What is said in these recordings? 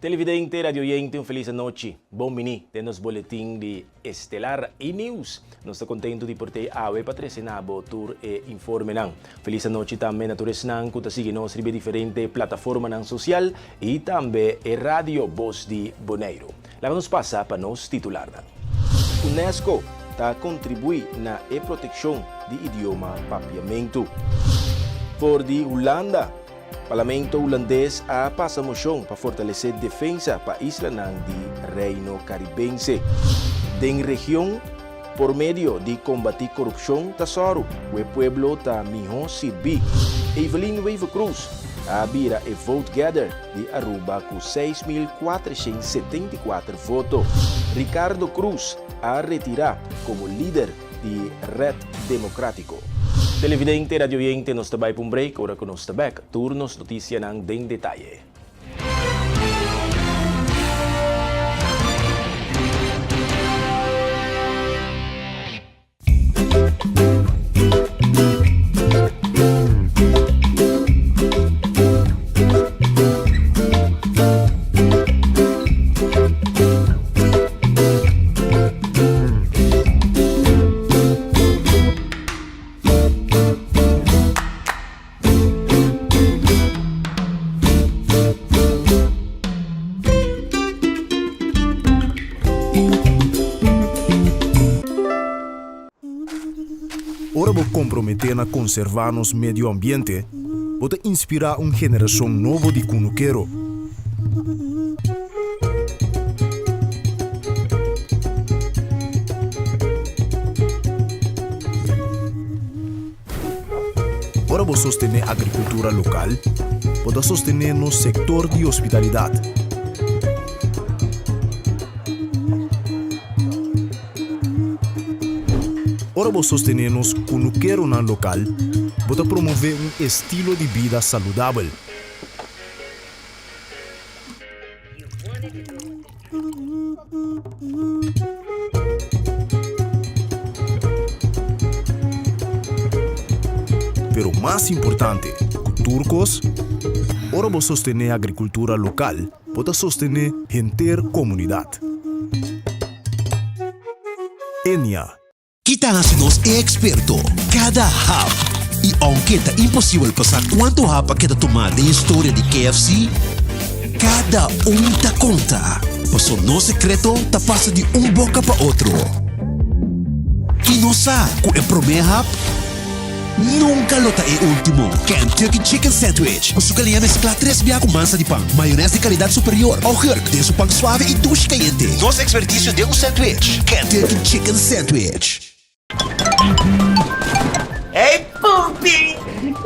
Televidente, radioyente, feliz noche. Bom mini, temos boletim de Estelar e News. Nós estamos contentes de portar awe patrocinado tour e informe nang. Feliz noche também na tours nang kuta sige nos ribe diferente plataforma nang social e também e radio Voz de Bonaire. Lá nos passa para nos titular nang. UNESCO está contribui na proteção de idioma papiamento. For de Holanda, Parlamento holandês a passa moção para fortalecer defesa para a isla de Reino Caribense. Den região, por meio de combater corrupção, Tesoro, o pueblo está melhor servir. Evelyn Wave Cruz, a vira e vote gather de Aruba com 6.474 votos. Ricardo Cruz a retirar como líder de Red Democrático. Televidente, radioyente, nos tabay pong break, ora ko nos tabak, turnos notisya ng ding detalye. Ora vou comprometer na conservar nos meio ambiente, pode inspirar uma geração nova de cunuqueiro. Ora vou sostener a agricultura local, pode sostener no setor de hospitalidade. Ora vou sostener-nos cunuqueiro na local, para promover estilo de vida saudável. Pero mais importante, turcos, ora vou sostener a agricultura local, para sostener a comunidade. Enya. Kita nos é experto cada hap. E aunque tá impossível passar quanto hapa que tá tomar de história de KFC, cada tá conta. Passou no secreto tá passa de boca para outro. E não sabe que o primeiro hap nunca lo tá é último. Kentucky Chicken Sandwich. O sucalinha mescla 3 biá com massa de pão, maionese de qualidade superior, ao jerk de su pão suave e duche caliente. Nosso expertício de sandwich. Kentucky Chicken Sandwich. Hey, Pupi!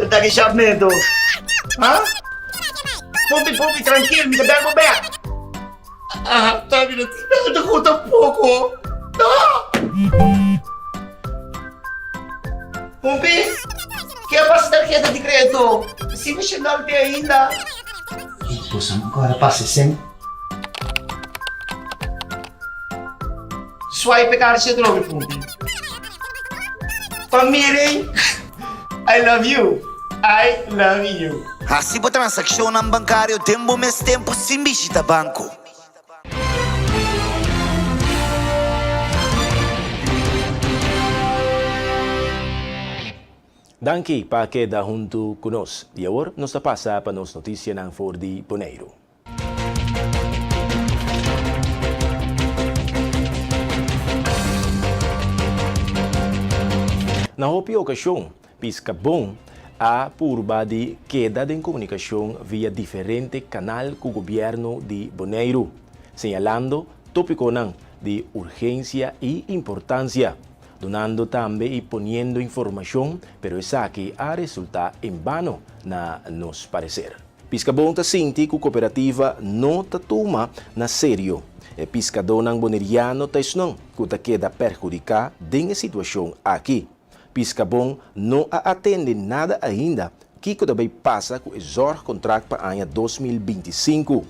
Daqui siya medo. Ha? Pupi, tranquilo, me dá back. Sabi na nakutan po ako. Pupi, kaya ba sa tarjeta de crédito? Si national de ainda. Pues agora passe Swipe ka siya droga, Pupi. Pamiring, I love you. I love you. Hasibo transaksyon ng bankaryo, tempo mes tempo simbisita banko. Danke para queda junto conosco. E agora nos passa para nos notícias ng For de Bonaire. Na outra ocasião, Piscabon a purba de queda de comunicação via diferente canal com o governo de Bonaire, señalando tópico de urgência e importância, donando também e poniendo informação, pero essa aqui a resultar em vano na nos parecer. Piscabon ta sinti que a cooperativa não ta toma na sério. E piscador ng boneriano ta isnong que ta queda perjudicar de situação aqui. Piscabon não atende nada ainda que também passa com o exor contrato para o ano 2025.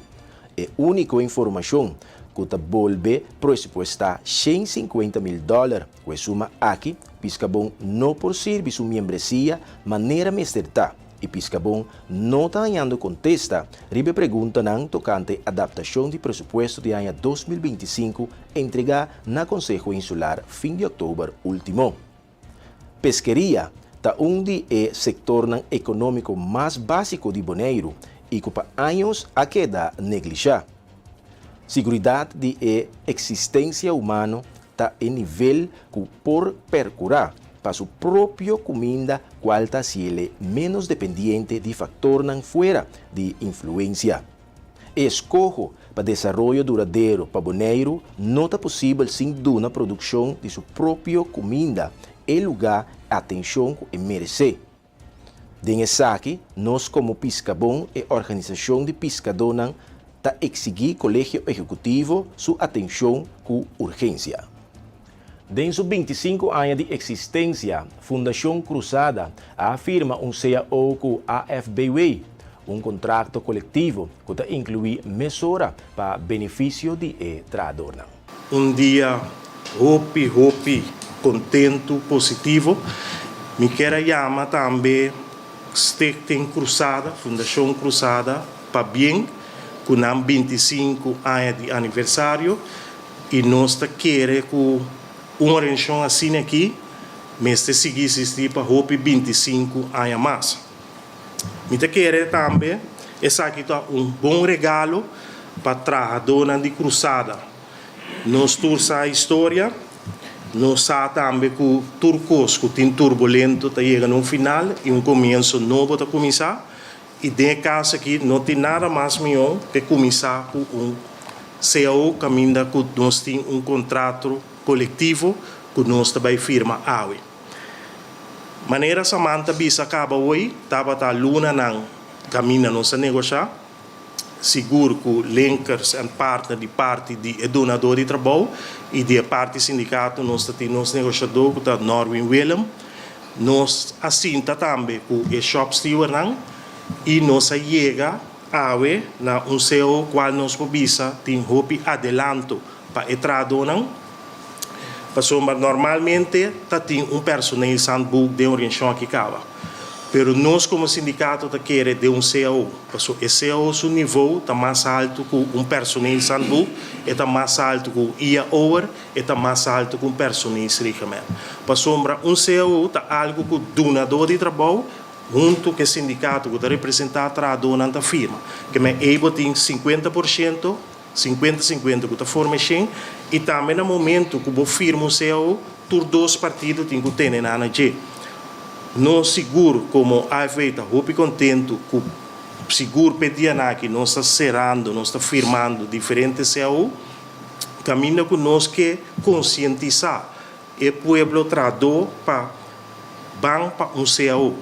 É a única informação que está volve pressupostar $150,000. Com a suma aqui, Piscabon não por serviço membresia maneira mesterta e Piscabon não está ganhando contesta, ribe pergunta não tocante adaptação de presupuesto de ano 2025 entregar na Conselho Insular fim de outubro último. Pesqueria está de sector econômico mais básico de Bonaire e que por anos a queda negligida. Seguridade de existência humana está em nível que por percurar para sua própria comida, qual está sendo menos dependente de fator fora de influência. Escojo para desenvolvimento duradouro para Bonaire não é possível sem uma produção de sua própria comida e lugar atenção que merece. Dessa aqui, nós como Piscabon e organização de pescadores está exigir Colégio Executivo sua atenção com urgência. Desde os 25 anos de existência, Fundação Cruzada afirma CAO com a AFBW, contrato coletivo que inclui mesura para benefício de trabalhador. Dia hope, contento, positivo. Me quero chamar também Stichting Cruzada, Fundação Cruzada, para bem, com 25 anos de aniversário, e nós queremos que uma reunião assim aqui, mas seguir existir para 25 anos mais. Me quero também, esse aqui é bom regalo para trabalhadores de cruzada. Nós temos a história, nós sabemos também que o turcos, que tem turbulento, está chegando no final e começo novo está começar. E nesse caso aqui, não tem nada mais melhor que começar com CAO, caminho que nós temos contrato coletivo que nós também firma AWE. Maneira Samantha bisa acaba hoje, estava a luna na caminho nossa negociar, seguro que linkers e parte de donador de trabalho e de parte sindicato nós temos negociador que é Norwin Willem, nós assinta também com o shop steward e nós chega AWE na CAO qual nós pobisa tem hope adelanto para entrar não. Normalmente tem personal handbook de orientação que acaba. Pero nós como sindicato queremos de CAO. O CAO seu nível está mais alto que personal handbook, está mais alto que IA hour, está mais alto que personal regimento. CAO está algo que donador de trabalho junto com o sindicato que representa a trabalhador na firma. Que é able tem 50%, 50-50 que está formação e também no momento que você firma o CAO, por dois partidos tem que ter na ANG. Não seguro como a feita, eu contento que seguro pedia que nós está cerrando, nós está firmando diferentes CAO, caminho que nós que conscientizar o povo trador para CAO.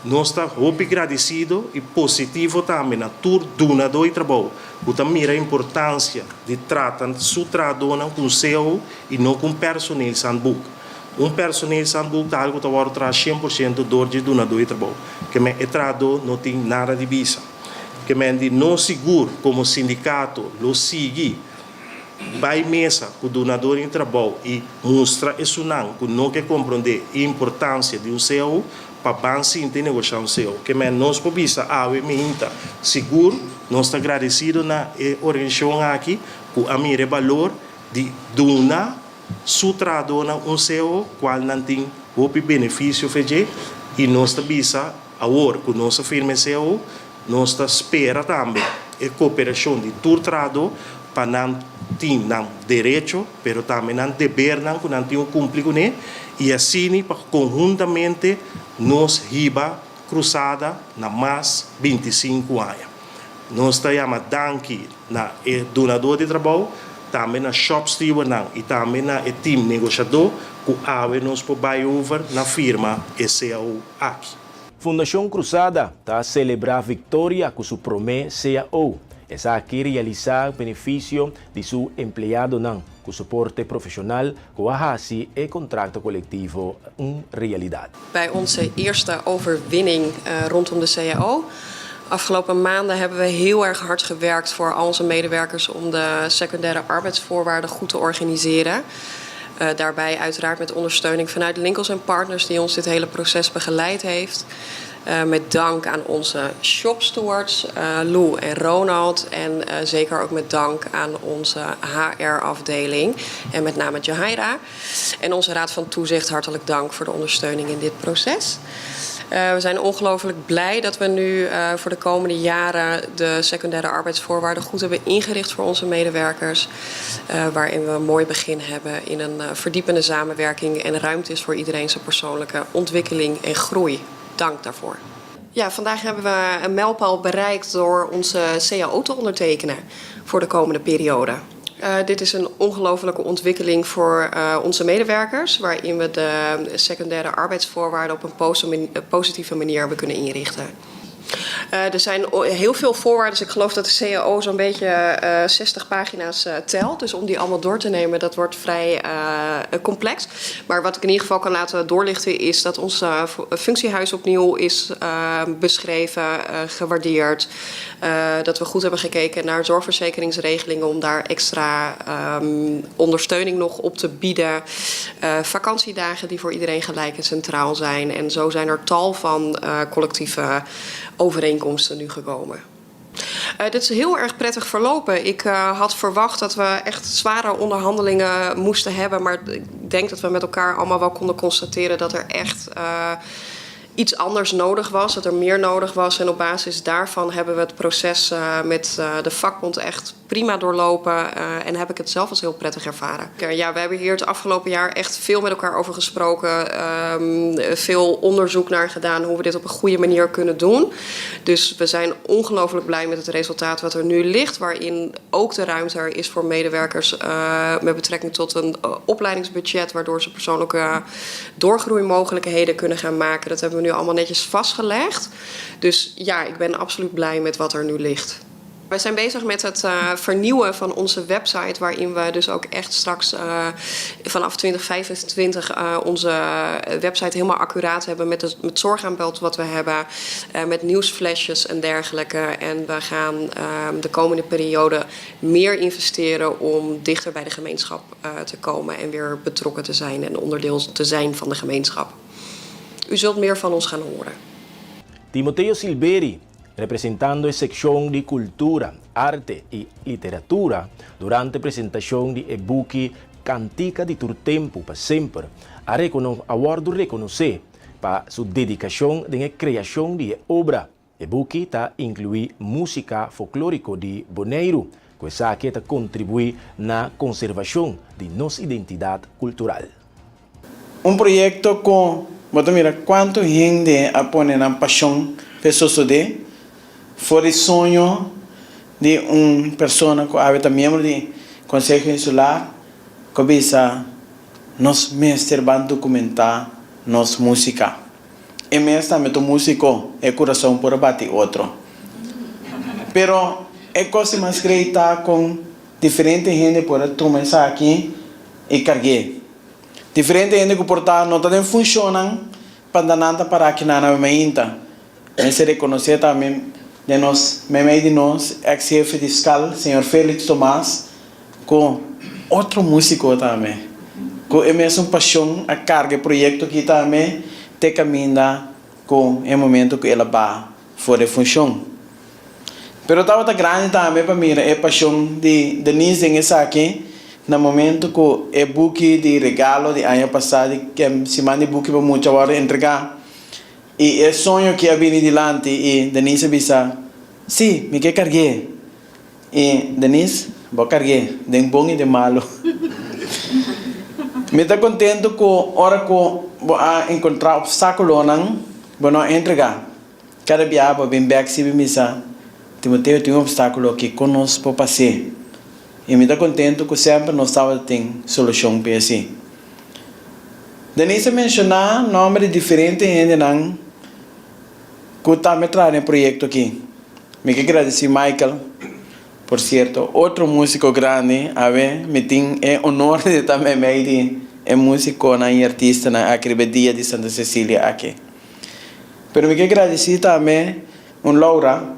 Nós estamos agradecidos e positivos também na tour donador de trabalho. Que também a importância de tratar o trabalhador com CAO e não com personal handbook. Personal handbook é algo que agora traz 100% dor de donador de trabalho. Que o trabalhador não tem nada de visa. Que não seguro como sindicato, lo sigue, vai mesa com o donador de trabalho e mostra isso não, que não quer compreender a importância de CAO, para sim ter negociação que nós podemos seguro nós estamos agradecidos na organização aqui que a minha valor de donar sutradona CEO qual não tem o benefício fazer e nós estamos agora com nossa firma CEO nós espera também a cooperação de turtrado para não ter direito, mas também não dever não ter cumprir com ele e assim para conjuntamente nós riba cruzada na mais 25 anos. Nós estamos dando na donador de trabalho, também na shop steward e também na time negociador que a nós podemos over na firma SAO aqui. Fundação Cruzada está a celebrar a vitória com sua promessa CAO. Essa aqui realizar benefício de seu empregado com suporte profissional, com a HASI e contrato coletivo realidade. Bij onze eerste overwinning rondom de CAO. Afgelopen maanden hebben we heel erg hard gewerkt voor al onze medewerkers om de secundaire arbeidsvoorwaarden goed te organiseren. Daarbij uiteraard met ondersteuning vanuit Linkels & Partners die ons dit hele proces begeleid heeft. Met dank aan onze shopstewards, Lou en Ronald. En zeker ook met dank aan onze HR-afdeling. En met name Jahaira. En onze Raad van Toezicht, hartelijk dank voor de ondersteuning in dit proces. We zijn ongelooflijk blij dat we nu voor de komende jaren de secundaire arbeidsvoorwaarden goed hebben ingericht voor onze medewerkers. Waarin we een mooi begin hebben in een verdiepende samenwerking en ruimte is voor iedereen zijn persoonlijke ontwikkeling en groei. Dank daarvoor. Ja, vandaag hebben we een mijlpaal bereikt door onze CAO te ondertekenen voor de komende periode. Dit is een ongelofelijke ontwikkeling voor onze medewerkers, waarin we de secundaire arbeidsvoorwaarden op een positieve manier hebben kunnen inrichten. Er zijn heel veel voorwaarden. Dus ik geloof dat de CAO zo'n beetje 60 pagina's telt. Dus om die allemaal door te nemen, dat wordt vrij complex. Maar wat ik in ieder geval kan laten doorlichten is dat ons functiehuis opnieuw is beschreven, gewaardeerd. Dat we goed hebben gekeken naar zorgverzekeringsregelingen om daar extra ondersteuning nog op te bieden. Vakantiedagen die voor iedereen gelijk en centraal zijn. En zo zijn er tal van collectieve overeenkomsten nu gekomen. Dit is heel erg prettig verlopen. Ik had verwacht dat we echt zware onderhandelingen moesten hebben. Maar ik denk dat we met elkaar allemaal wel konden constateren dat er echt iets anders nodig was. Dat er meer nodig was. En op basis daarvan hebben we het proces met de vakbond echt prima doorlopen. En heb ik het zelf als heel prettig ervaren. Ja, we hebben hier het afgelopen jaar echt veel met elkaar over gesproken. Veel onderzoek naar gedaan hoe we dit op een goede manier kunnen doen. Dus we zijn ongelooflijk blij met het resultaat wat er nu ligt. Waarin ook de ruimte er is voor medewerkers met betrekking tot een opleidingsbudget. Waardoor ze persoonlijke doorgroeimogelijkheden kunnen gaan maken. Dat hebben we nu allemaal netjes vastgelegd. Dus ja, ik ben absoluut blij met wat er nu ligt. Wij zijn bezig met het vernieuwen van onze website, waarin we dus ook echt straks vanaf 2025 onze website helemaal accuraat hebben met het zorgaanbod wat we hebben, met nieuwsflesjes en dergelijke. En we gaan de komende periode meer investeren om dichter bij de gemeenschap te komen en weer betrokken te zijn en onderdeel te zijn van de gemeenschap. U zult meer van ons gaan horen. Timoteo Silveri, representando a sección de Cultura, Arte y Literatura durante a presentación de e-book Cantica de Tur Tempo para Sempre, award reconocer para su dedicación en la creación de obra. E-book ta inclui música folclórico de Bonaire, que ta contribuye na conservación de nuestra identidad cultural. Un proyecto con, bueno, mira, cuánto gente ponen a pasión pessoas de fue el sueño de una persona que habita miembro del Consejo Insular que bisa nos mestre van documentar nos música. E mestre meto músico é coração por bater outro. Pero é coisa mais creita com diferente gente por começar aqui e carregar. Diferente gente que portar não tá funcionam para nada para aqui na mainta. E se reconhecer também de nós, meio de nós, ex-chefe fiscal, senhor Félix Tomás, com outro músico também. Com a mesma paixão, a carga, projeto que também te caminha com o momento que ela vai fora de função. Pero estava grande também para mim, a paixão de Denise em essa aqui, no momento que o book de regalo de ano passado, que se manda book para muita hora entregar. E é sonho que havia adiante e Denise disse, sim, me quer carregar. E Denise, vou carregar, de bom e de malo. Me está contente com a hora que vou encontrar obstáculo, vou não entregar. Cada dia vou vir back se me disse, Timoteo tem um obstáculo que conosco para passar. E me está contente que sempre nós tem solução para isso. Denise mencionou nome de diferentes gente que está me trazendo projeto aqui. Me quero agradecer Michael, por certo, outro músico grande, me tem o honor de também meio de músico e artista na Acrebedia de Santa Cecília aqui. Pero me quero agradecer também Laura,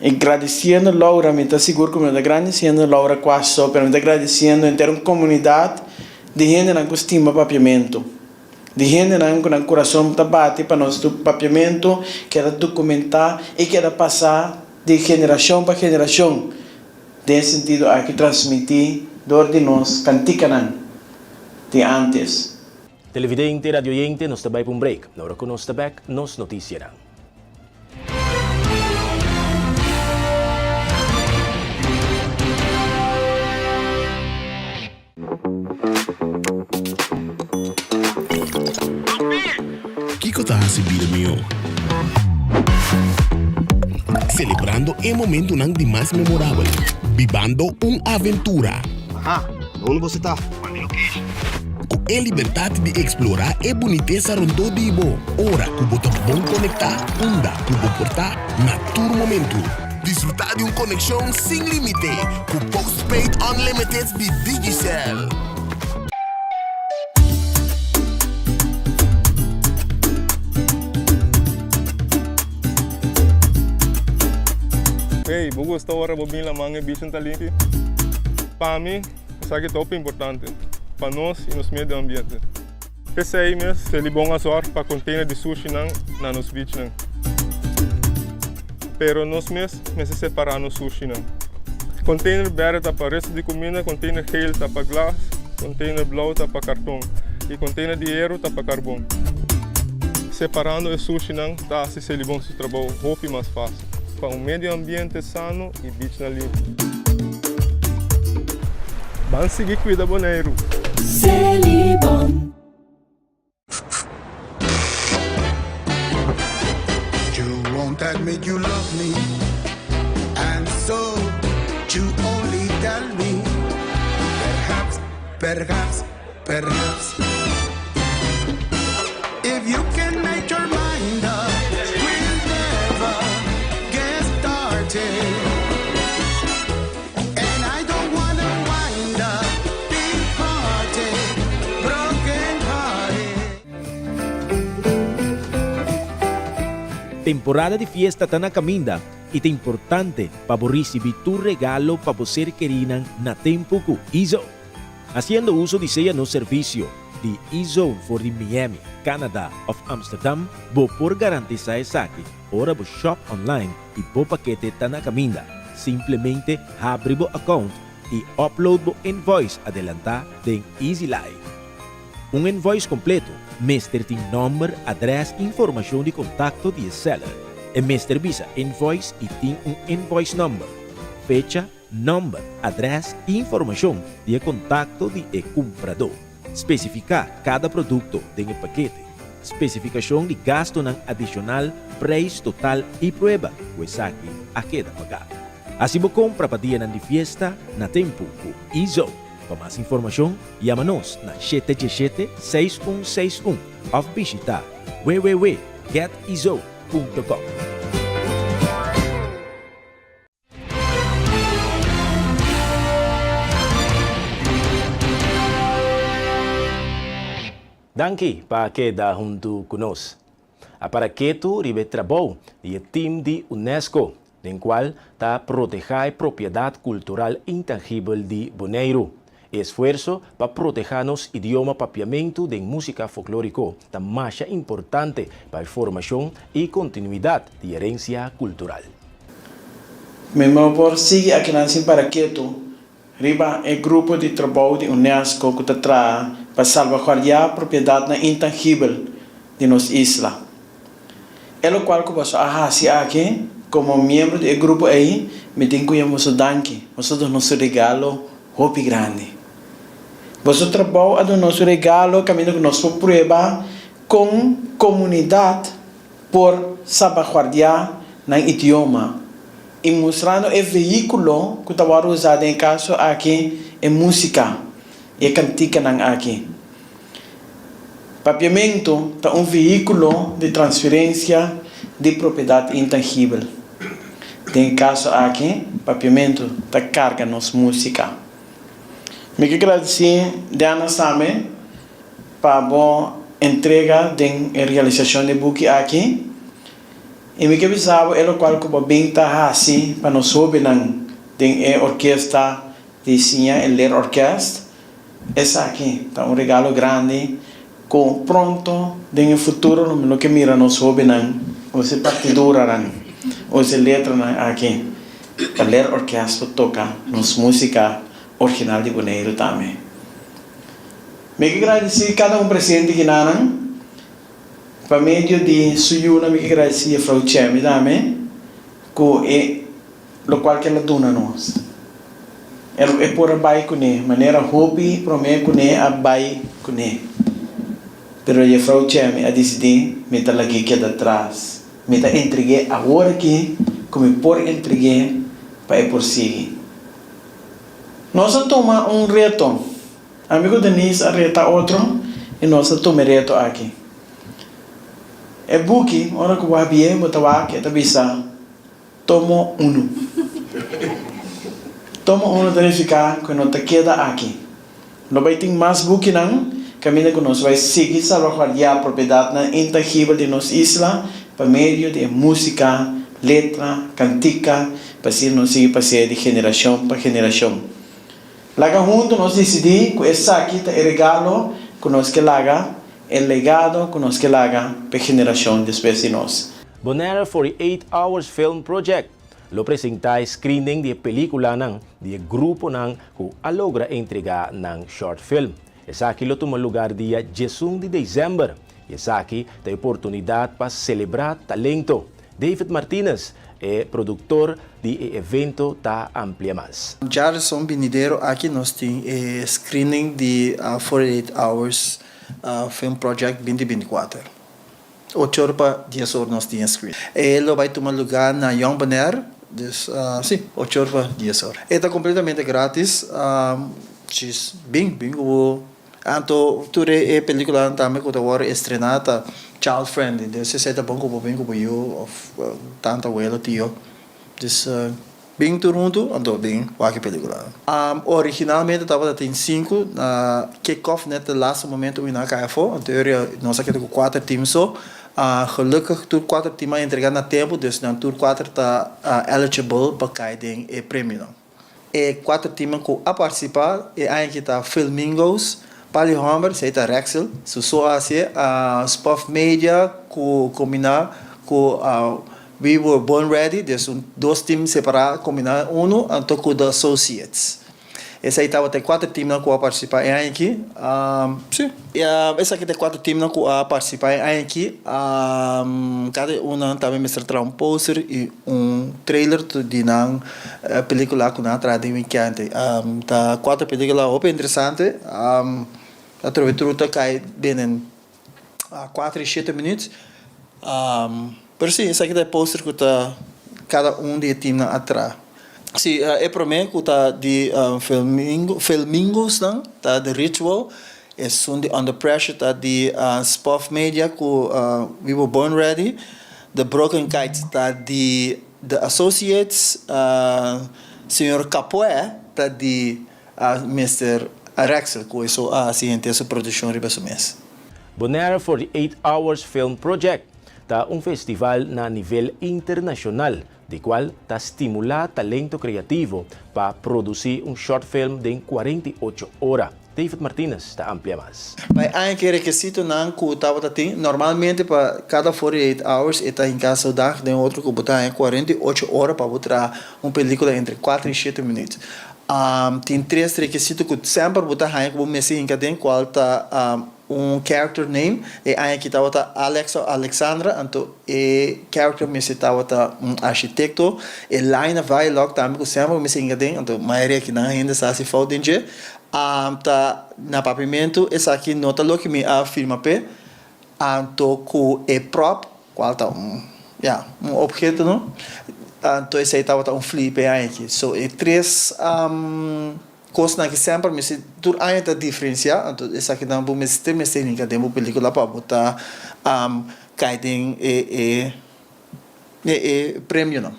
e agradecendo Laura, me está seguro que me está agradecendo Laura quase só, pero me está agradecendo em ter uma comunidade de gente não estima papiamento. De gente não com o coração tá bate para nós do papiamento, quer documentar e quer passar de geração para geração. Nesse sentido, aqui transmitir dor de nós, canticanan, de antes. Televidente, radioyente, nos tabay pong break. Na hora ko nos tabak, nos notisya. Kiko está recebido mío. Celebrando el momento de más memorable. Vivando una aventura. Ajá, onde você tá? Com a liberdade de explorar a boniteza rondou de Ibo. Ora, que bota bom conectar, onda, que bom portar, na todo momento. Desfrutar de uma conexão sem limite, com Postpaid Unlimited de Digicel. Hey, vou gostar agora de vir lá manhã bicho talento. Para mim, isso aqui é top importante para nós e nos meio ambiente. Esse aí mesmo, ele é bom a sorte para container de sushi na nos beach não. Pero nós mesmos separar no sushi não. Container verde tá para resto de comida, container geel tá para glass, container blau tá para cartão e container de hierro tá para carvão. Separando o sushi não, tá se ele bom se trabalho, roupa mais fácil. Para um meio ambiente sano e beach na limpo. Vamos seguir cuida boneiro. Celibon. You won't admit you love me, and so you only tell me. Perhaps, if you can make your mind up, we'll never get started. And I don't wanna wind up big hearted, broken hearted. Temporada de fiesta tá na caminda e é importante para receber tu regalo para você querer na tempo com Izo. Haciendo uso de sella no servicio de Izo for the Miami, Canada of Amsterdam, bo por garantizar saque, ora bo shop online e bo paquete tá na caminda. Simplesmente abre bo account e upload bo invoice adelantar den Easy Life. Um invoice completo, Mr. tem number, address e informação de contato de seller. E Mr. visa invoice e tem invoice number, fecha, number, address e informação de contato de comprador. Especificar cada produto de paquete. Especificação de gasto adicional, preço total e prueba, pues aqui a queda pagar. Assim você compra para dia de fiesta na tempo com Izo. Para mais informação, chama-nos na 717-6161 ou visita www.getizo.com. Danke para quedar junto conosco. A Paraqueto ribe trabalho e o time de UNESCO, no qual está proteger a propriedade cultural intangível de Bonaire. Esforço para proteger nos idioma papiamento de música folclórico, da mais importante para a formação e continuidade de herência cultural. Mesmo por seguir aqui na Paraqueto, riba é grupo de trabalho de UNESCO que está para salvaguardar a propriedade intangível de nossa isla. É o qual que você arrasa aqui, como membro do grupo aí, me tenho que você danke, você do nosso regalo, hopi grande. Você trabalha do nosso regalo, caminho com nossa prova, com comunidade, por salvaguardar no idioma. E mostrando o veículo que está usado em caso aqui é música e cantica aqui. Papiamento é veículo de transferência de propriedade intangível. Em caso aqui, papiamento está carga nossa música. Me quero agradecer Diana Same para a boa entrega de realização de book aqui. E me quero avisar o qual que bem está assim para nós ouvir a orquestra de Sinha e Ler Orquestra Essa aqui tá regalo grande com pronto no futuro no que mira nos hobby nan ou se partidura nan ou se letra nan aqui para ler orquestra toca nos música original de Bonaire também. Me que agradecer cada presente que nanan para meio de suyuna me que agradecer a Frau Chemi também que lo qual que ela dona nós. É por abai kune, maneira hobby prome kune abai kune. Pero a Frau Chemi a decidir me tá lagi que atrás, me tá entreguei agora que como por entreguei para por seguir. Nós toma reto, amigo Denise a reta outro e nós toma reto aqui. É buki, ora que o abie botawa que tá bisa, tomo uno. Toma uno de ficar quando te queda aqui. Não vai ter mais buki não, caminha que nós vai seguir salvaguardar a propriedade intangível de nossa isla por meio de música, letra, cantica, para ser nós seguir passear de geração para geração. Laga junto nós decidimos que essa aqui é regalo que nós que laga, é legado que nós que laga para geração depois de nós. Bonaire 48 Hours Film Project lo presenta screening de pelikula ng de grupo ng who alogra entrega ng short film. Esa aqui lo tomou lugar dia 10 de dezembro. E esa aqui tem oportunidade para celebrar talento. David Martinez é produtor de evento da Amplia Mais. Jarson Benidero aqui nós temos screening de 48 Hours Film Project 2024. 8 horas para 10 horas nós temos screen. Ele vai tomar lugar na Young Bonaire, sim, 8 horas para 10 horas. Está completamente grátis, bem bom. Então, toda a película também que agora estrenada, child friendly, então se está bom como eu, tanta abuela tio, então bem turunto, então bem qualquer película. Originalmente estava tem 5, kick-off net de laatste momento in KFO, então nós aqui com 4 times só. Gelukkig toer 4 times entregar na tempo, dus dan toer 4 está eligible para cair em prêmio. E 4 times que a participar e aí que está Filmingos, Palihomber, se está Rexel, só assim Spuff Media que combinar com We Were Born Ready, dus 2 times separados combinar então com the Associates. Essa aí estava tem 4 times que a participar em aqui. Sim. Essa aqui tem 4 times que a participar em aqui. Cada também me será um poster e trailer de uma película que nós trazemos aqui. Tá 4 películas bem interessantes. A trovestura cai bem em 4 e 7 minutos. Por sim, essa aqui tem poster que tá cada de time atrás. Sim, é para mim que está de Filmingos, tá de Ritual, é de Under Pressure, tá de Spuff Media, que We Were Born Ready, The Broken Kites, tá de The Associates, Sr. Capoe, tá de Mr. Rexel, que é a ciência de produção de mês. Bonaire 48 Hours Film Project tá festival na nível internacional, de qual está estimular talento criativo para produzir short film de 48 horas. David Martinez da Amplia Mais. Mas há que requisito não que tem normalmente para cada 48 hours está em casa da tem outro que botar em 48 horas para botar película entre 4 e 7 minutos. Tem 3 requisitos que sempre botar aí que vou mexer em cada qual está character name e aí que estava Alexandra, então e character me estava arquiteto e line vai logo também que sempre me singa dentro, então maioria que não ainda está se faltando tá na papimento essa aqui nota logo que me afirma pe então com e prop qual tá objeto não então esse aí estava flip aí aqui so e 3 coisa que sempre me se tur ainda diferenciar então essa aqui não vou me ter me ser ninguém tem uma película para botar caidem e prêmio não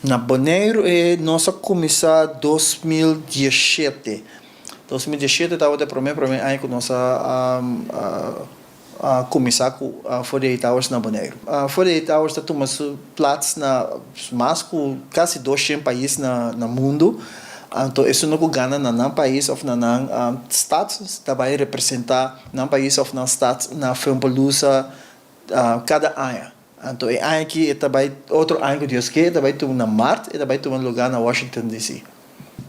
na Bonaire nossa começar 2017 estava de primeiro aí com nossa começar com 48 Hours na Bonaire 48 Hours está tomando plaats na mais com quase 200 países no mundo Então, isso não ganha na país ou na status, também representar na país ou na status na Filmpalooza cada ano. Então, é ano que é também outro ano que Deus quer, também tu na Marte e também tu um lugar na Washington DC.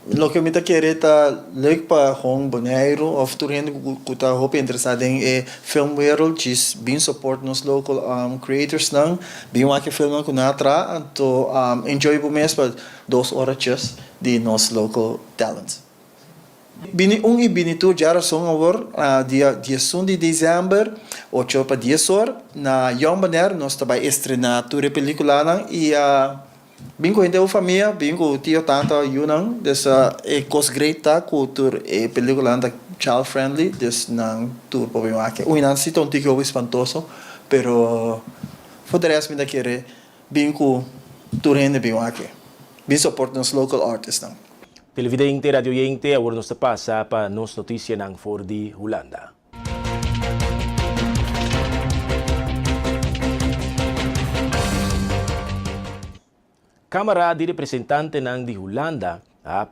Lo que me tá querendo tá leuk para Hong Bonaire of tu gente que tá hope interessado em film world, just bem support nos local creators não, bem uma que filma com natra, então enjoy por mês para 2 horas de nos local talents. Bini e bini tu jara song agora dia 1 de dezembro 8 para 10 horas na Young Bonaire nós também estrenar toda película não e bem com a família, bem com o tio tanta Yunang, dessa cos great tá cultura e película da child friendly, des nang tour para bem aqui. O inan sito um tico espantoso, pero for resto me da querer bem com tour rende bem aqui. Bem support nos local artists não. Televidente, radioyente, agora nós passa para nos notícia ng for di Holanda. Câmara de Representante ng di Holanda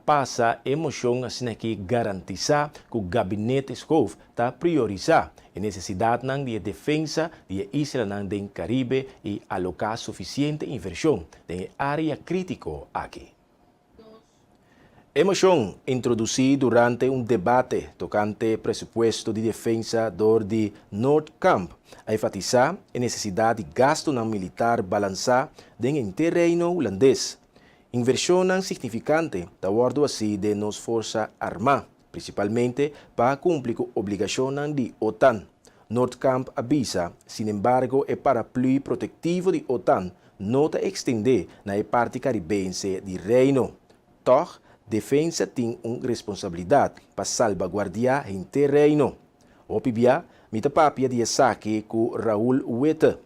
passa emosyon na garantisa que o gabinete Schoof ta prioriza a necessidade ng de defensa de isla ng den Caribe e alocar suficiente inversión en área crítico aqui. Emoción introducida durante un debate tocante presupuesto de defensa de Noordkamp a enfatizar a necessidade de gasto na militar balançar em terreno holandês. Inversão significante da bordo assim de nos força armada, principalmente para cumprir com a obrigação de OTAN. Noordkamp avisa, sin embargo, é paraplu protetivo de OTAN não extender na parte caribense do reino. Toch, defensa tem uma responsabilidade para salvaguardar o terreno. Opibia, mita papia de saque com Raul Weta,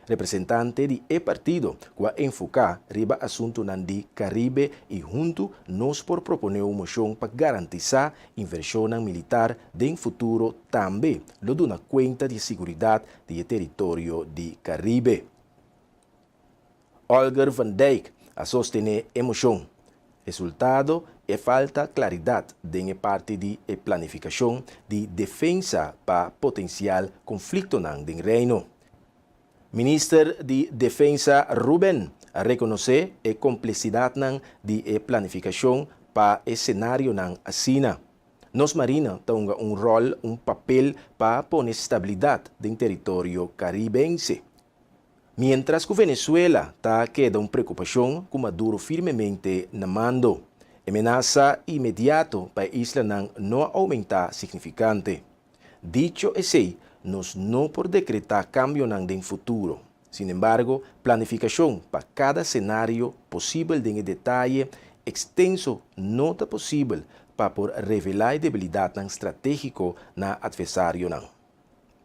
representante de partido, que enfocar riba assunto nandi Caribe e junto nos por proponer uma moção para garantizar inversão militar em futuro também, lo duna conta de segurança do território de Caribe. Olger van Dijk a sostener a moção. Resultado é falta claridade em parte de planificação de defesa para potencial conflito no reino. Ministro de Defesa Ruben reconhece a complexidade de planificação para o cenário na Assina. Nos marina tem rol, papel para pôr estabilidade no território caribense. Mientras que Venezuela queda uma preocupação com Maduro firmemente na mando, ameaça imediato para a isla não aumentar significante. Dicho assim, nos não por decretar cambio no futuro. Sin embargo, planificação para cada cenário possível em detalhe extenso não é possível para por revelar a debilidade estratégica na adversário.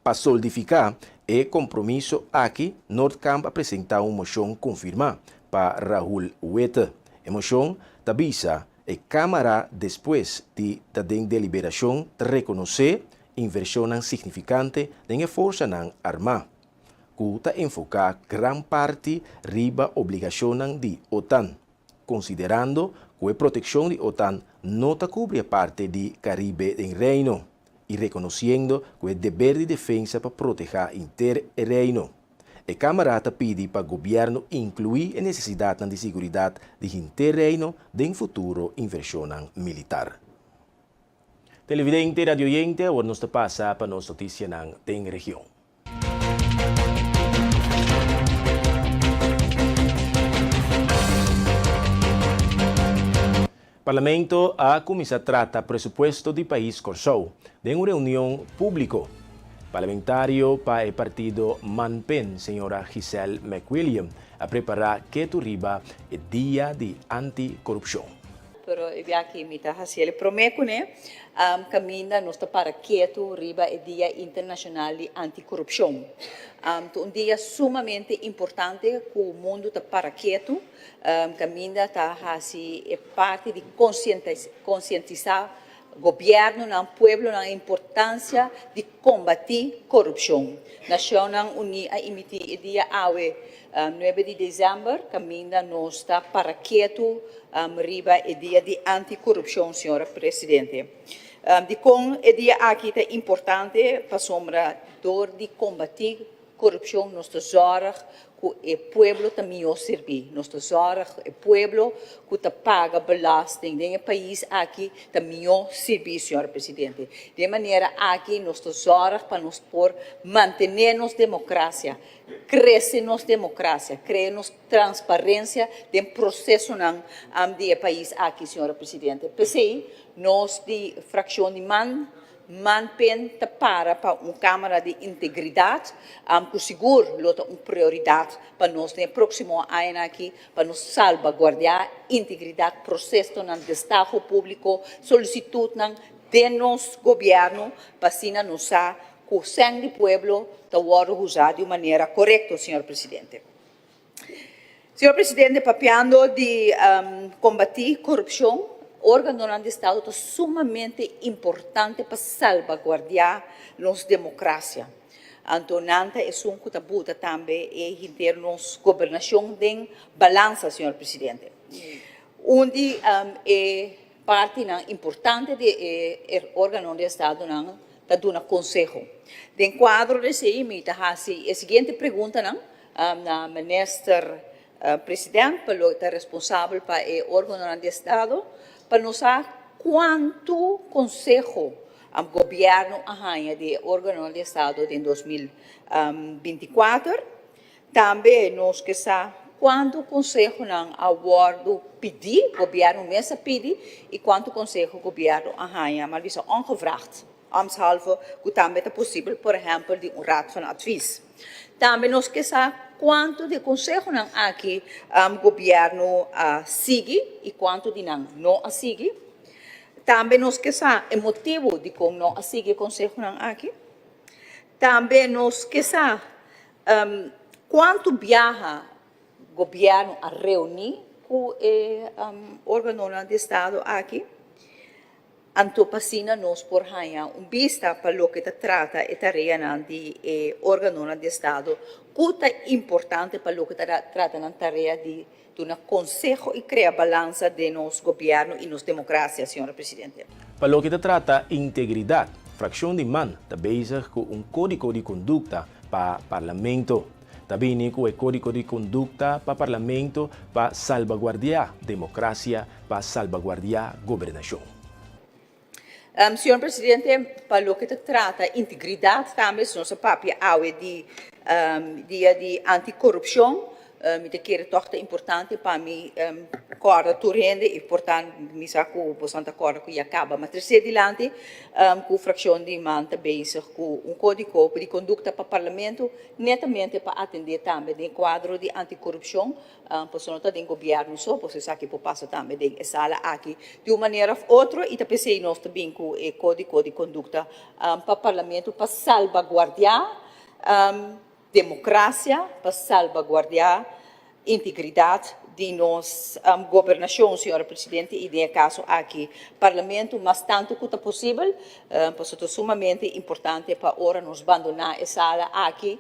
Para solidificar o compromisso aqui, Noordkamp apresenta uma moção confirmada para Raul Weta. A moção avisa a Câmara depois de deliberação reconhecer inversão significante na força armada, que enfocar gran parte riba obrigação de OTAN, considerando que a proteção de OTAN não cubre parte de Caribe em reino e reconhecendo que o dever de defesa para proteger interreino. A Câmara pede para o governo incluir a necessidade de segurança de interreino em futuro inversão militar. Televidente, radioyente, agora nos passa para nossa notícia na região. Parlamento começa a tratar presupuesto do país Corsou em uma reunião pública. Parlamentário para o partido MANPEN, senhora Giselle McWilliam, a preparar que riba o dia de anticorrupção. Pero aqui me está fazendo prometo, né? Caminha nos para quieto riba o Dia Internacional de Anticorrupção. Um dia sumamente importante que o mundo está para quieto. Caminha está fazendo parte de conscientizar governo ng pueblo ng importância de combater corrupção. Nasyonang Uni a imiti dia awe 9 de dezembro, caminha nossa para quieto riba e dia de anticorrupção, senhora Presidente. De com e dia aqui é importante para sombra dor de combater corrupção nos zorg que o pueblo também o servir. Nos zorg o pueblo que ta paga belasting no país aqui também o servir, senhor Presidente. De maneira aqui nos zorg para nos por manter nos democracia, crescer nos democracia, criar nos transparência do processo não de país aqui, senhor Presidente. PCI nós de fração de manpen para Câmara de Integridade, que seguro lota prioridade para nós no próximo ano aqui, para nos salvaguardar integridade, processo no Estado público, solicitude de nosso governo, para assim nos que o sangue do pueblo está usado de maneira correta, senhor Presidente. Senhor Presidente, papiando de combater corrupção, órgão do Estado é sumamente importante para salvaguardar nossa democracia. Antonanta é um que buta também e ter nossa governação em balança, senhor Presidente. Onde é parte importante do órgão do Estado está dando conselho. Dentro do quadro desse imita a seguinte pergunta na ministra Presidente, pelo que é responsável para o órgão do Estado, para nos saber quanto conselho o governo arranha de órgão do Estado em 2024. Também nós que sabemos quanto conselho não abordo pedir, o governo mesmo pede, e quanto conselho o governo arranha, mas isso é ongevraagd. Amshalve que também é possível, por exemplo, de raad van advies. Também nós que sabemos quanto de conselho não aqui o governo sigue e quanto de não sigue. Também nós que sabemos o motivo de como não sigue o conselho não aqui. Também nós que sabemos quanto viaja o governo a reunir com o órgão do Estado aqui. Antopacina nos por ganhar vista para o que trata a tarefa de órgão do Estado, que é importante para o que trata a tarefa de um conselho e criar balança de nosso governo e nossa democracia, senhora Presidente. Para o que trata integridade, fração de man está bezig com código de conduta para parlamento. Também com o código de conduta para parlamento para salvaguardar democracia, para salvaguardar governação. Senhor Presidente, para o que trata integridade também, nossa própria área de anticorrupção, me quer torta importante para mim, corda turende e portanto me saco bastante corda que acaba, mas terceiro dilante, com fração de manta bezig com código de conduta para o parlamento, netamente para atender também no quadro de anticorrupção, pessoa do governo só, você sabe que passa também de sala aqui de uma maneira ou outra e também sei nós também com o código de conduta para o parlamento para salvaguardar democracia, para salvaguardar integridade de nossa governação, senhora Presidente, e no caso aqui, parlamento, mas tanto quanto possível, pois é sumamente importante para agora nos abandonar a sala aqui,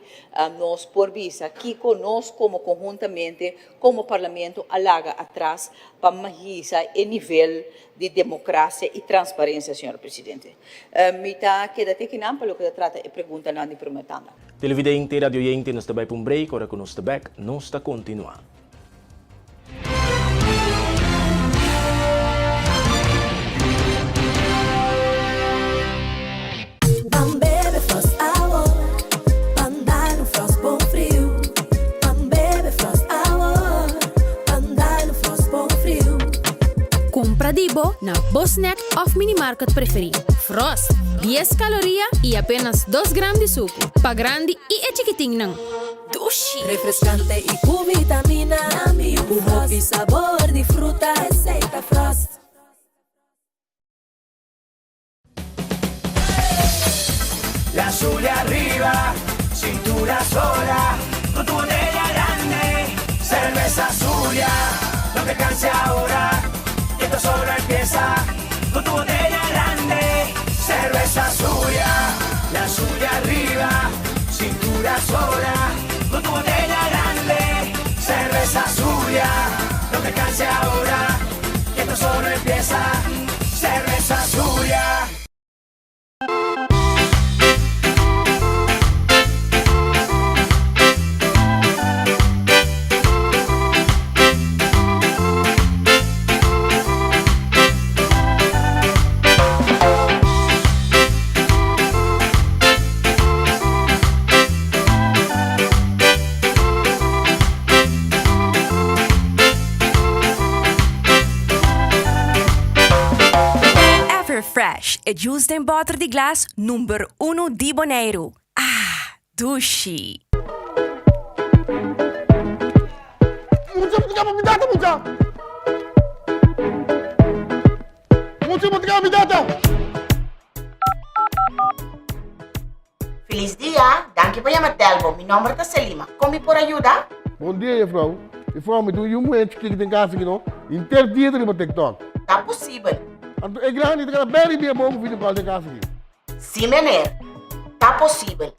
nós por vista, que conosco como conjuntamente, como parlamento, alaga atrás para mais o nível de democracia e transparência, senhora Presidente. Me está quedando aqui não, pelo que trata a pergunta não de prometanda. Televidente, radioyente, nós também para um break, ora que nós também, nós está continuar. Compra Dibo na Bosnack of Minimarket preferido. Frost, 10 calorias y apenas 2 gramos de suco. Pa grande y chiquitín nang. Dushi. Refrescante y con vitamina. Un hobby sabor de fruta. Aceita Frost. La suya arriba, cintura sola, con tu botella grande, cerveza suya, no te canses ahora, que esto solo empieza, con tu botella grande. cerveza Zulia, la Zulia arriba, cintura sola, con tu botella grande, cerveza Zulia, no te canses ahora, que esto solo empieza, cerveza Zulia. Fresh é juice em butter de glass número 1 de Bonaire. Ah, dushi. Feliz dia, danke por chamar Telmo. Meu nome é Selima. Como por ajuda? Bom dia, mevrouw. Mevrouw, me doe je moeite que tem casa aqui, não? Interdia no TikTok. Tá possível. Ik ga niet gaan bellen meer mogen video call de casa aqui. Sim, meneer. Tá possível.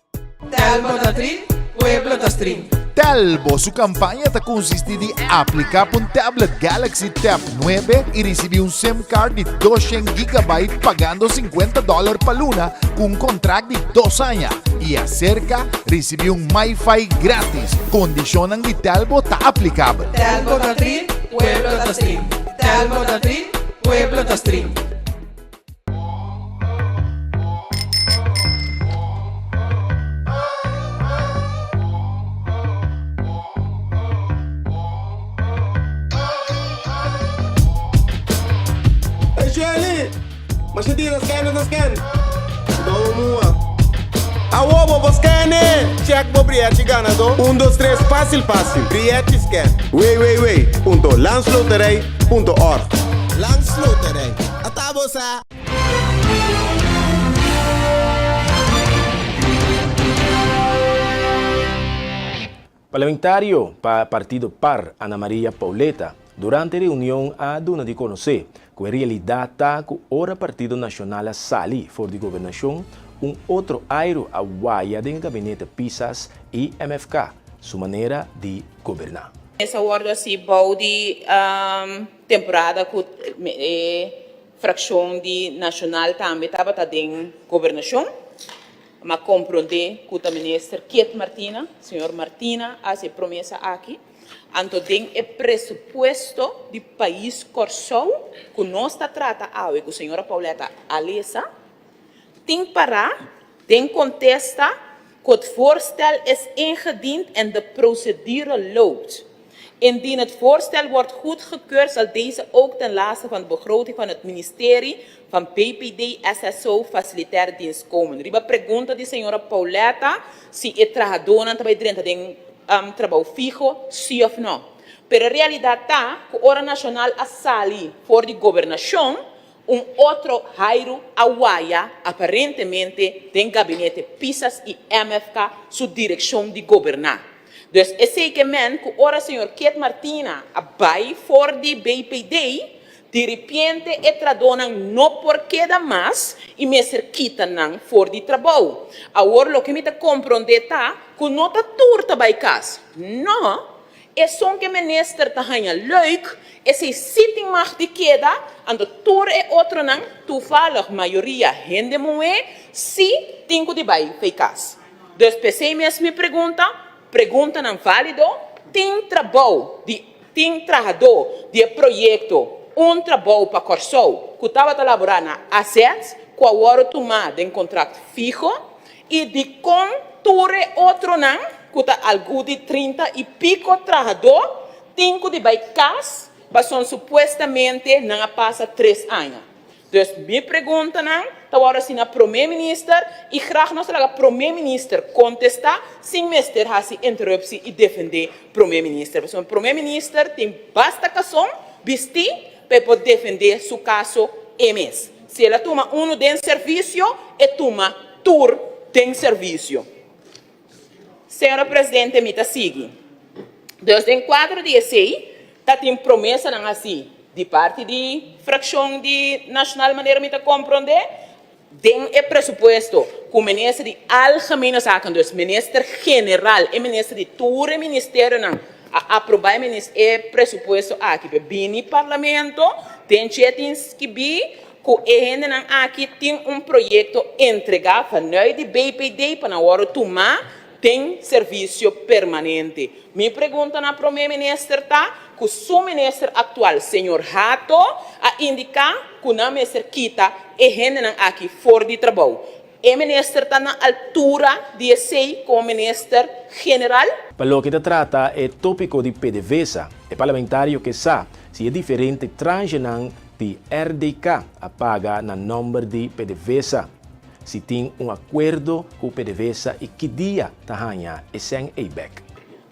Telmo da Trin, Pueblo da String. Telmo, su campaña te consiste de aplicar un tablet Galaxy Tab 9 y recibir un SIM card de 200 GB pagando $50 por luna con un contrato de 2 años. Y acerca, recibir un Wi-Fi gratis. Condicionan de Telmo está aplicable. Telmo da Trin, Pueblo da String. Telmo da Trin, Pueblo da String. Shirley, mas você tira scan, scan. Vamos lá. Awo, vou scanner. Check bo Briette ganador. 1, 2, 3, fácil. Briette scan. Wait. .landsloterij.org. Landsloterij. Atabosa. Parlamentario para Partido PAR, Ana Maria Pauleta, durante a reunião a dona de conhecer que a realidade está que ora Partido Nacional sali for de governação outro airo a guaia do gabinete PISAS e MFK, sua maneira de governar. Essa ordem assim, bom de temporada com fração de nacional também estava em governação, mas compreender que o ministro Kiet Martina, senhor Martina, faz promessa aqui, então tem o pressuposto do país Corsou, que nós está tratando com a senhora Pauleta Alessa, tem parar, tem contesta, que het voorstel is ingediend en de procedure loopt. Indien het voorstel wordt goedgekeurd, zal deze ook ten laatste van de begroting van het ministerie van PPD SSO facilitaire dienst komen. Riba pergunta de senhora Pauleta se é trabajadora também dentro de trabalho fijo, sim ou não. Pero a realidade está que a hora nacional a sali for de governação, outro Jairo Aguaya, aparentemente, tem gabinete PISAS e MFK, sua direção de governar. Dus é segment que ora senhor Kiet Martina abai for de BPD, de repente é tradona não porque da mais e me cerquita não for de trabalho. Agora o que me te compreender tá que não tá turta by casa. Não, é só que minister tá ganha leuk, é se sitting mag de queda, ando tur é outro não, toevallig maioria gente moe, se tenho de by casa. Dus PC me pergunta não válido, tem trabalho, tem trabajador de projeto, trabalho para Corsou, que estava trabalhando na assets, que agora tomado em contrato fijo, e de conture outro não, que está algo de 30 e pico trabajador, tem que de baicas, mas são supostamente não passa 3 anos. Dus me pergunta não, agora se na primeiro-ministro e graag nós laga primeiro-ministro contestar, sem mestre hasi interruptie e defender primeiro-ministro. Porque o primeiro-ministro tem basta cação, vestir para poder defender seu caso MS. Se ela toma de serviço, e toma tur de serviço. Senhora Presidente, me sigue. Dus em 4/16, tem promessa não assim. De parte de fração de nacional maneira me compreender, Den het presupuesto, com minister de Algemene Zaken, dus minister-generaal en minister de Toere Ministerio, a aprovar o presupuesto aqui. Bini parlamento, tem chetins que bi, com ehenen aqui tem projeto entregar vanuit de BPD para hora tomar tem serviço permanente. Me pergunta na primeiro-ministro tá, que o ministro atual, senhor Hato, a indicar que o ministro Kita é aqui fora de trabalho. O ministro está na altura de ser como ministro general. Para o que se trata é tópico de PDVSA, o parlamentário que sabe se é diferente transição de RDK a paga na número de PDVSA. Se tem acordo com o PDVSA e que dia tahanha é sem ABEC.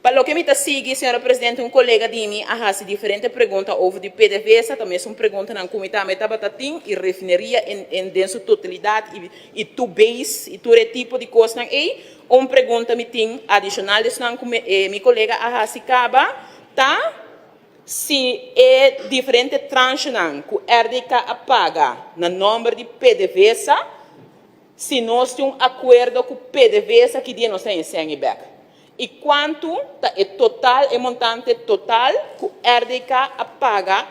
Para o que me está seguindo, senhora presidente, colega de mim a diferente pergunta over de PDVSA, também são perguntas na comitê metabatatim e refineria em sua totalidade e tu base e tu tipo de coisa aí. Pergunta me tem adicional com meu colega a Caba, tá? Se é diferente tranche que o RDK paga no número de PDVSA, se nós temos acordo com o PDVSA que dia nós temos em IBEC. E quanto é total, é montante total que o RDK paga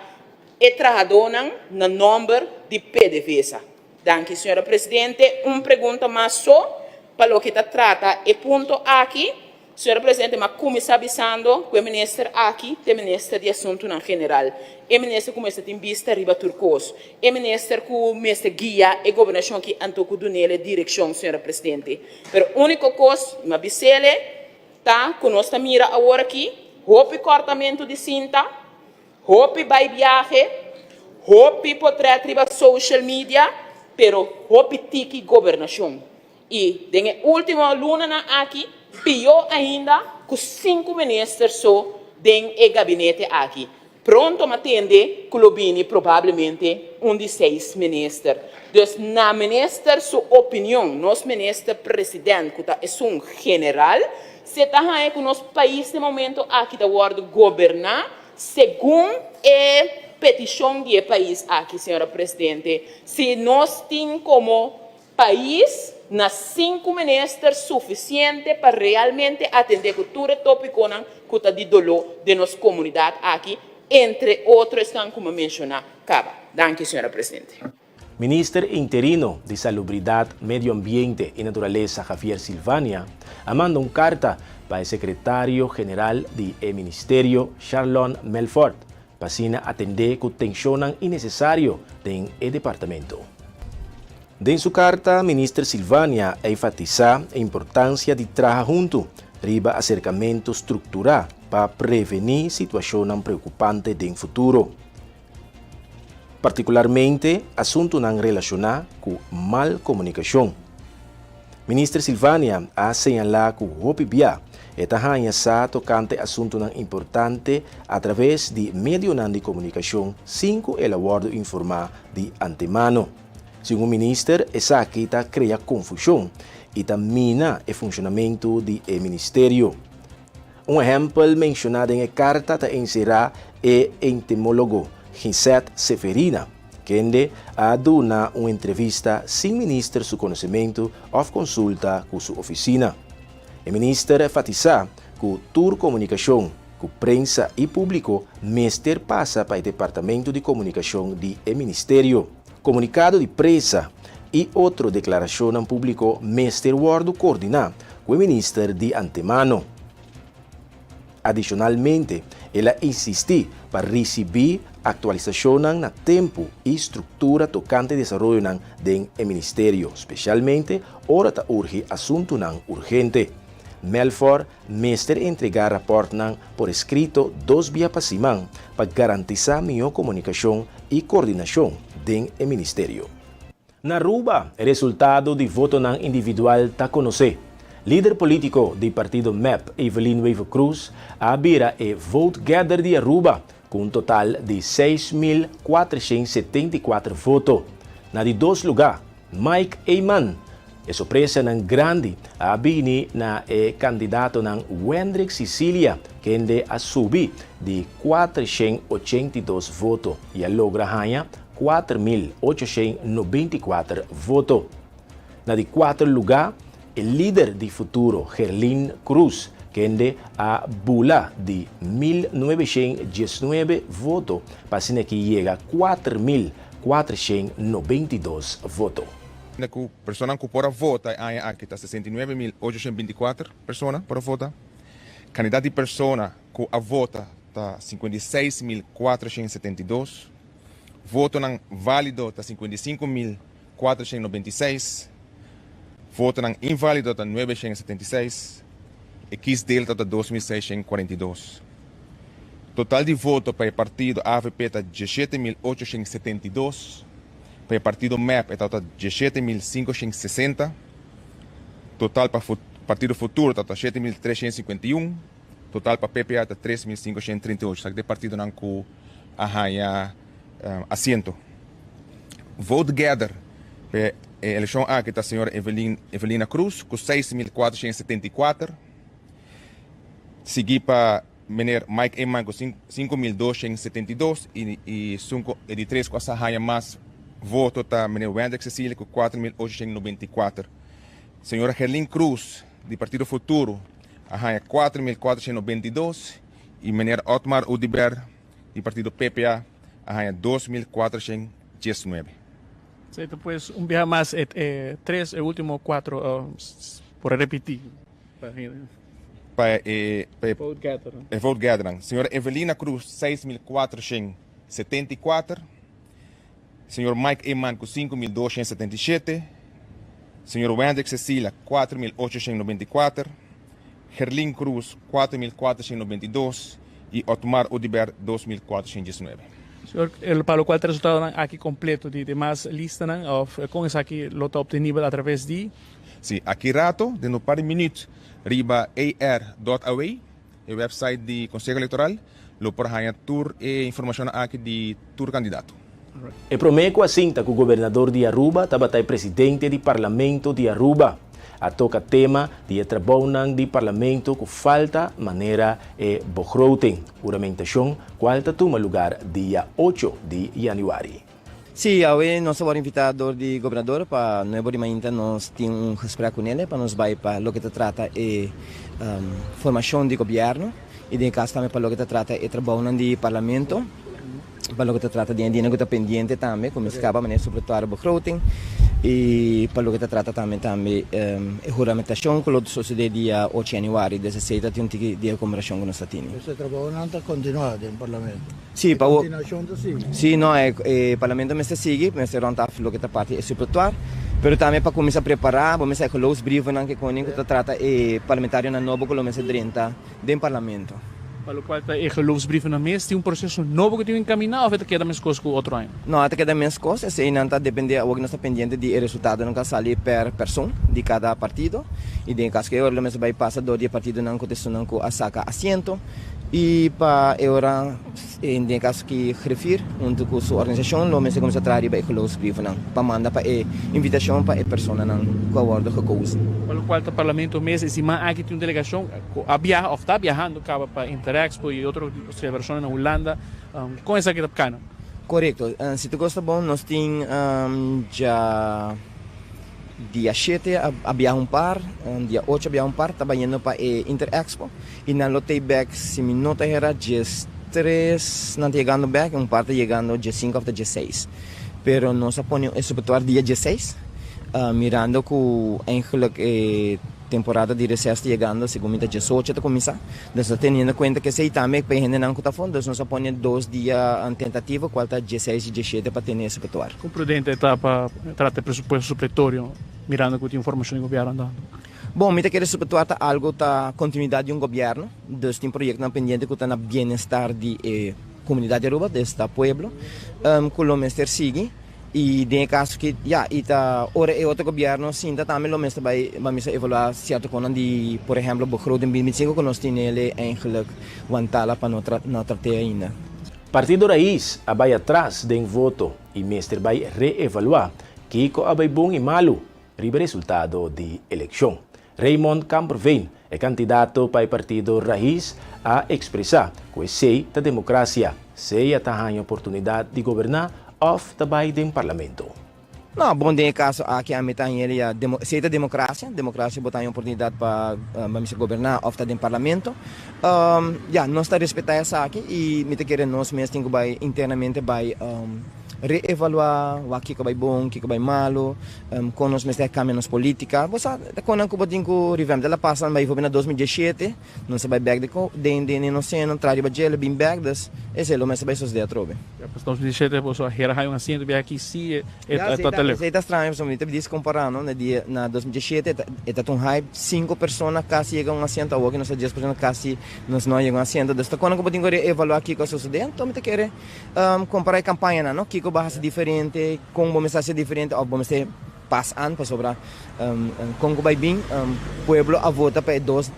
e trabalhador no número de PDVSA. Danke, senhora presidente. Pergunta mais só para o que se trata. E ponto aqui, senhora presidente, mas como está avisando que o ministro aqui, o ministro de Assuntos General, o ministro como está em vista riba turcos, o ministro como está guia e governação que antoco do nele direção, senhora presidente. Pero única coisa, uma bisele, tá, que nós está mira agora aqui, hope cortamento de cinta, hope vai viaje, hope portrait riba social media, pero hope tiki governação. E den última luna aqui, pior ainda, com 5 ministros só den o gabinete aqui. Pronto a atender, Colobini provavelmente de 6 ministros. Então, na ministra sua opinião, nosso ministro presidente, que é general, se está aí que o nosso país no momento aqui da hora de governar, segundo a petição do país aqui, senhora presidente, se nós temos como país nas 5 ministros suficiente para realmente atender a cultura tópico que está de dolor de nossa comunidade aqui, entre outros estão como mencionar. Caba. Danke, senhora presidente. Ministro interino de Salubridade, Medio Ambiente e Natureza, Javier Silvania, manda uma carta para o secretário-geral do Ministério, Charlon Melfort, para atender que tensionam innecessário em o departamento. Em sua carta, a ministra Silvania enfatiza a importância de trabalhar junto, riba acercamento estrutural para prevenir situações preocupantes no futuro. Particularmente, assuntos relacionados com mal comunicação. Ministra Silvania ha señalado que o OPBA está tocante assuntos importantes através de meios de comunicação sem el acordo informar de antemano. Segundo o ministro, essa aqui cria confusão e mina o funcionamento do ministério. Exemplo mencionado em carta será o entomólogo Ginset Seferina, que ha dado uma entrevista sem ministro seu conhecimento ou consulta com sua oficina. O ministro enfatiza que o tour comunicação, que prensa e público, mestre passa para o departamento de comunicação do ministério. Comunicado de prensa e outra declaração em público, mestre Ward coordenar com o ministro de antemano. Adicionalmente, ela insiste para receber atualização na tempo e estrutura tocante desenvolvimento do ministério, especialmente hora que urge assunto urgente. Melfort, mestre entregar rapport por escrito 2 dias para semana para garantizar melhor comunicação e coordenação do ministério. Na Aruba, o resultado do voto individual está conhecido. Líder político do partido MEP, Evelyn Weaver Cruz, abrirá o Vote Gather de Aruba com um total de 6.474 votos. Na de 2 lugares, Mike Eyman, é surpresa grande a abrir na candidato Wendrick Sicilia, que a subir de 482 votos e logra ganhar 4.894 votos. Na de quarto lugar, o líder de futuro, Herlin Cruz, que ende a bula de 1.919 votos, para que chega a 4.492 votos. A persona que pode votar aqui está 69.824 pessoas para votar. Candidato de persona que a vota está 56.472. Voto não válido está 55.496. Voto não inválido está 976. E quis dele está 2.642. Total de voto para o partido AVP está 17.872. Para o partido MEP está 17.560. Total para o partido Futuro está 7.351. Total para PPA está 3.538. Sabe de partido não com assento. Vote Gather para a eleição aqui está a senhora Evelina Cruz com 6.474. Segui para Mener Mike Eman com 5.272 e de 3 com a Sahaya mais voto está Mener Wendex Cecília com 4.894. Senhora Herlin Cruz, de Partido Futuro, a 4.492 e Mener Otmar Udiber, de Partido PPA, a 2.419. Certo, pues un viaje más, tres, el último cuatro, por repetir. Para vote gathering. Senhora Evelina Cruz, 6.474. Senhor Mike Eman, com 5.277. Senhor Wendex Cecília, 4.894. Herlin Cruz, 4.492. E Otmar Udiber, 2.419. Senhor, para o qual o resultado aqui completo de mais lista, com isso aqui lo está obtenido através de? Sim, aqui rato, de no par minutos, riba ar.away, o website do Conselho Eleitoral, lo por ganhar tour e informação aqui de tour candidato. E promeco assim que o governador de Aruba estava presidente do Parlamento de Aruba. A toca tema de trabalho de Parlamento com falta maneira e begroting. Juramentação, qual toma lugar dia 8 de januário. Sim, hoje nós somos invitados do governador para nós de nós temos gesprek com ele para nos vai para o que se trata de formação de governo e de caso também para o que se trata de trabalho de Parlamento. Para o que se trata de dinheiro que está pendente também, como se acaba maneira sobretudo a begroting. E para o que se trata também a juramentação que sucede dia 8 de januário, 16 de um dia de comemoração que nós temos. Esse trabalho não está continuado no Parlamento? Sim, para o sigue? Sim, não, o Parlamento me segue, mas se ronda o que está parte é superatuar, mas também para começar a preparar, vamos a os briefs que com que se trata de parlamentário na novo que lo mese 30 do Parlamento. Para o qual é geloofsbrief na mesa, tem processo novo que tem encaminhado ou queda mais coisa com outro ano? Não, até queda mais coisa, se não está depende, o que nós está pendente de resultado não sai per pessoa de cada partido e de caso que eu lo mese vai passar do dia partido não acontece não com a saca assento e para eu em caso que refere junto com sua organização lo mese começa a trazer para geloofsbrief não para mandar para invitação para a pessoa não com a ordem que causa. Para o qual o Parlamento mesa se mais aqui tem uma delegação a está viajando acaba para Interexpo e outras pessoas na Holanda com essa aqui da pequena. Correto. Se tu gosta bom, nós temos já dia 7 havia par, dia 8 havia par, estava indo para Interexpo e na lotei back se me nota era dia 3 não chegando back, par está chegando dia 5 até dia 6. Pero nós aponemos sobretudo dia 16, mirando que eigenlijk temporada de recesso chegando, segundo dia 18 está começar. Nós tendo em conta que se também para gente não conta fundo, nós aponemos 2 dias em tentativa, qual está 16 e 17 para ter esse petuar. Com prudente etapa trata presupuesto supletório, mirando que tem informação do governo andando. Bom, me quer supletório tá algo tá continuidade de governo, dos tem projeto na pendente que está na bem-estar de comunidade de Aruba, deste pueblo, que o mestre sigue. E de caso que ora é outro governo sim também lo mesmo vai evaluar certo coisa de por exemplo begroting 2025 que nós temos ele eigenlijk wantala para não tratar ainda. Partido Raiz vai atrás de voto e mestre vai reevaluar que vai bom e malo ribe resultado de eleição. Raymond Campervein é candidato para o Partido Raiz a expressar que sei da democracia, sei a tamanha oportunidade de governar of tabay din parlamento. Não, bom dia caso aqui a metade ele a seita democracia botar uma oportunidade para vamos governar of den parlamento. Nós está respeitar essa aqui e me querer nós mesmo tem que vai internamente vai reevaluar o que vai bom, o que vai malo, com nós mesmo caminhos política. Você quando eu botin com revamp dela passa vai na 2017, não se vai back de não sei não traz para gel bem back das esse é o mesmo vai suceder trobe. Pues 2017 pues era hay un asiento bem aqui se Está estranho, você me disse comparar, não? Na 2017 está um hype 5 pessoas quase chegam a um assento, ou que não sei 10 pessoas quase não chegam a um assento. Então quando eu botin com reevaluar aqui o que suceder, então me querer comparar a campanha, não? Que bahasa diferente, com uma mensagem diferente, ou vamos ter pasan para sobra com o bem pueblo a vota para dois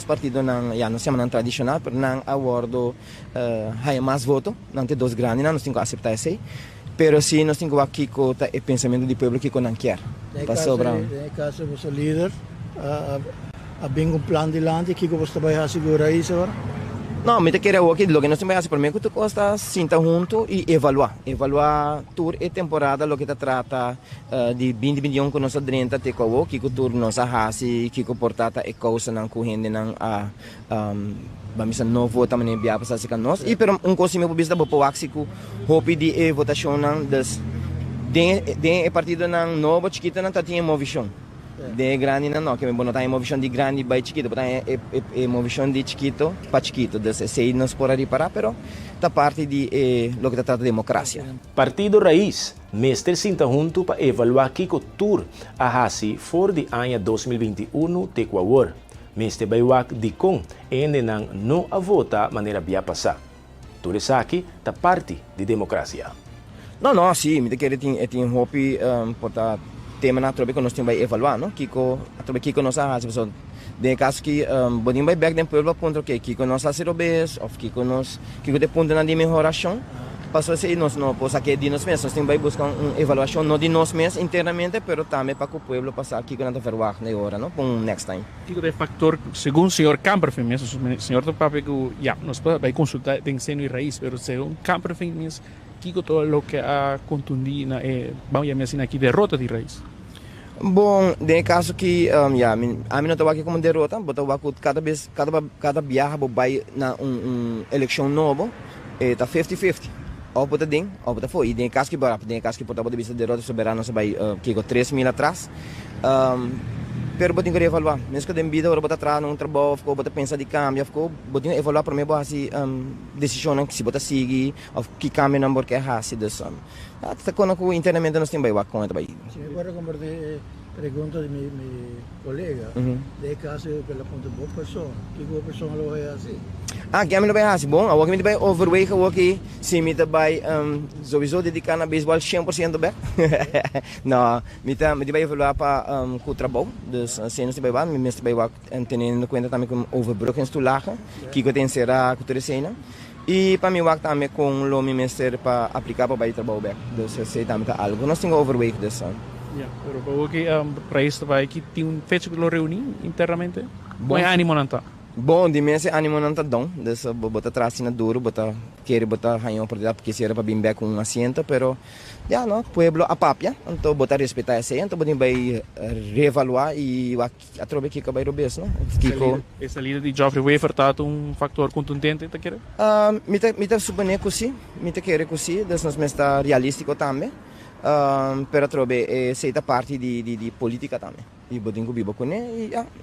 partidos não se chamam tradicional, mas não aguardo há mais voto, não tem dois grandes, não temos que aceitar isso. Pero sim nós temos aqui com o pensamento do pueblo que não quer. Para sobra. No caso você líder, a bem um plano de land que você vai assegurar isso agora. Não, me querer o que nós temos que fazer para mim que tu costa sentar junto e evaluar tour e temporada lo que te trata de 20 milhões que nós adrenta te ko que o tour nós hasi que portata e causa não correndo não vamos novo também enviar para se nós e pero coisa me pobista bo axico hope de votação não das de partido não novo chiquito não tá tinha movição de grande não que me bono tá movição de grande by chiquito tá movição de chiquito para chiquito das sei nos por reparar pero tá parte de lo que trata de democracia. Partido Raiz mestre sinta junto para evaluar que o tour a hasi for de ano 2021 te Equador. Mestre baiwak di kong ende nang no a vota maneira bia passar. Tudo isso aqui tá parte de democracia. Não, sim, me querer tem hope porta tema na trobe que nós temos que evaluar, não? Kiko nós a pessoa de caso que bodin vai back den pueblo ponto que Kiko nós a ser obes of Kiko de ponto na de melhoração. Passou assim nós não posso aqui de nós mesmos, nós temos que buscar uma avaliação não de nós mesmos internamente, pero também para que o pueblo passar Kiko não verwag na hora, não? Com next time. Kiko de factor segundo o senhor Camperfin mesmo, o senhor do papo que nós vai consultar tem seno e raiz, pero segundo Camperfin mesmo Kiko todo lo que ha contundido vamos a assim aqui derrota de raiz. Bom, de caso que a mim não estava aqui como derrota, botar cada viagem vai na eleição novo, tá 50-50. Ou botar ding, ou botar foi. E de caso que botar de vista derrota soberana se vai Kiko 3 mil atrás. Pero botin que evaluar, mesmo que dem vida ora botar atrás num trabalho, ficou botar pensar de câmbio, ficou botin evaluar para mim assim decisão que se botar seguir, ou que câmbio não porque é assim dessa. Até quando internamente nós temos bem com trabalho. Se agora como de pergunta de meu colega, de caso pela ponta boa pessoa, que boa pessoa lo é assim. Que a mim não vai assim, bom, a que me vai overweight o que se me vai sowieso dedicar na beisebol 100% bem. Não, me vai evaluar para o trabalho, dus se nós vai me mestre vai tendo em conta também com overbroken stulagen, que eu tenho será cultura cena. E para mim o também com o meu mestre para aplicar para o trabalho bem. Dus se também tá algo, nós temos overweight dessa. Pero para que para isso vai que tem fecha que lo reunir internamente. Bom ânimo não tá. Bom, de mês ânimo não tá dom, dessa botar atrás na duro, querer botar ranhão por lá porque se era para bem com um assento, pero não, pueblo a papia, então botar respeitar esse, então botar vai reevaluar e a trobe que vai robes, não? Kiko. Essa lida de Geoffrey Wafer tá factor contundente, tá querendo? Me tá suponer que sim, me tá querer que sim, das nós está realístico também. Pero trobe seita parte de política também. E botar com bibo com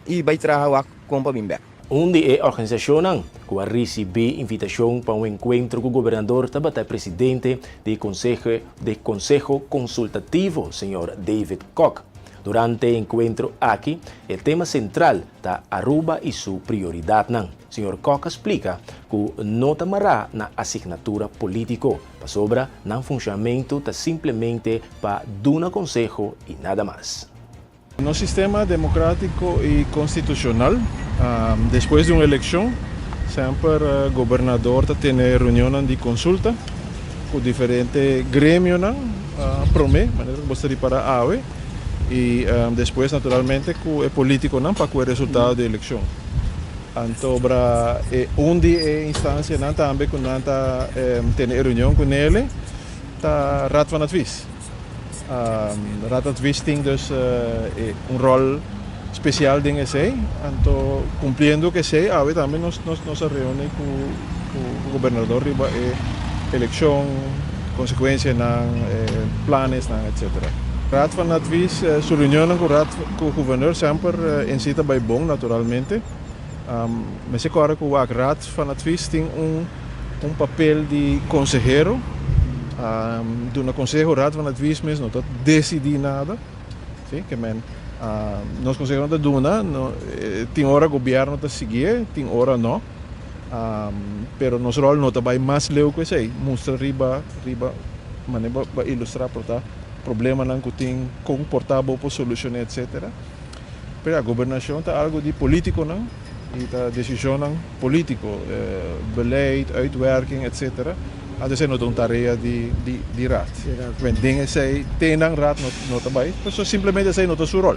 e vai trabalhar com para bem. Onde a organização que recebeu invitação para encontro com o governador também presidente do Conselho Consultativo, Sr. David Koch. Durante o encontro aqui, o tema central está Aruba e sua prioridade. Sr. Koch explica que não está amarrado na assinatura política, para sobra no funcionamento está simplesmente para dar conselho e nada mais. No sistema democrático y constitucional, después de una elección, siempre el gobernador tiene reuniones de consulta con diferentes gremios, promé, manera que você para AVE, y después naturalmente con el político para el resultado de la elección. Entonces, un día instancia también con tiene reunión con él, de Raad van Advies. Raad van Advies tem dus rol especial em esse, então cumprindo que sei, a também nos reúne com o governador riba eleição, consequência planos etc. Raad van Advies, sua reunião com o governador sempre incita bem bom naturalmente. Mas agora que o Raad van Advies tem papel de consejero, do conselho Raad van Advies mesmo não decide nada, sim, que nós conseguimos da duna, tem hora o governo está seguir, tem hora não, pero nosso rol não vai mais leu que isso aí, mostra riba, maneira para ilustrar para problema não que tem comportável para solucionar etc. Pero a governação está algo de político não, e está decisão não político, beleid, uitwerking etc. Dat is een tarefa de raad. Dingen zij tenen raad not bij, dus simplesmente zij not su rol.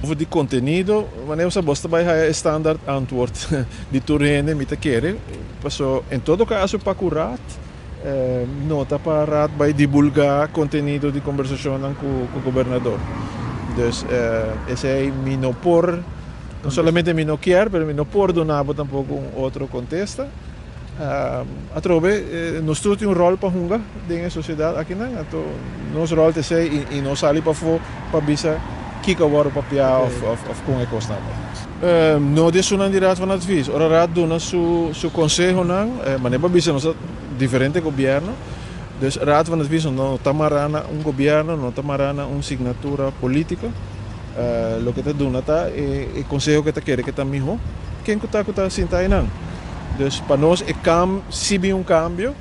Over die contenido, wanneer ze bosta bij haar standaard antwoord de toerende met de keren. So in todo caso para o raad, nota para raad bij divulgar contenido de conversação com o governador. Dus esse não por, não somente não quer, mas não por donavo tampouco outro contexto. A trove, nós temos rol para jungar na sociedade aqui não, então nosso rol é ser e nós sair para fora para bisa que agora papel of com economia. Não deixo não de Raad van Advies, ora Raad dona su conselho não, mas não para bisa nós diferente governo, dus Raad van Advies não tamarana governo, não tamarana signatura política, lo que te dona tá é conselho que te quer que tá mesmo, quem que tá sentar aí não. Dus para nós se bem cambio,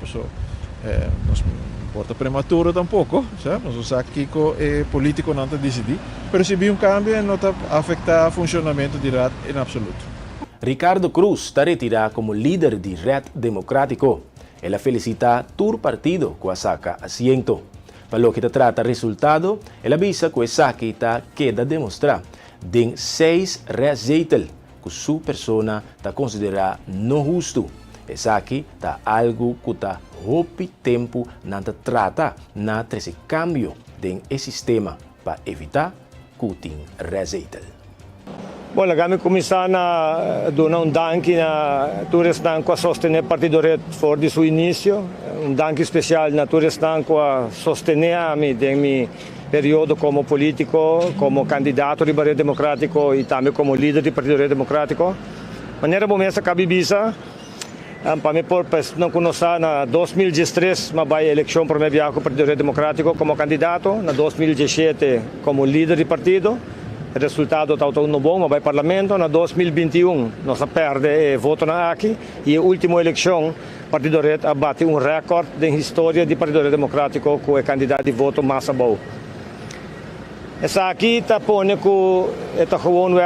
nós importa prematuro tampouco, sabe? Nós aqui que político não está decidir, mas se bem cambio não está afetar o funcionamento de RAD em absoluto. Ricardo Cruz está retirado como líder de Red Democrático. Ela felicita todo partido que saca asiento. Para lo que se trata resultado, ela avisa que esa que queda demonstrar de 6 rejeitos que sua persona está considerada não justo. Essa aqui está algo que está roupa tempo não trata na esse cambio de sistema para evitar que tenha rejeito. Bom, kami começar a dar danke na Turestan a sostener Partido Red desde seu início, danke especial na Turestan a sostener a mim em meu período como político, como candidato de Red Democrático e também como líder do Partido Red Democrático. Maneira bomesa cabe bisa, para mim por não conhecer na 2013 mas vai eleição para mim viajar com o Partido Red Democrático como candidato, na 2017 como líder do partido. O resultado está muito bom, mas vai parlamento. Na 2021 nós perde voto na aqui e a última eleição o Partido Red abate recorde da história do Partido Red Democrático com o candidato de voto mais bom. Essa aqui está pondo que está gewoon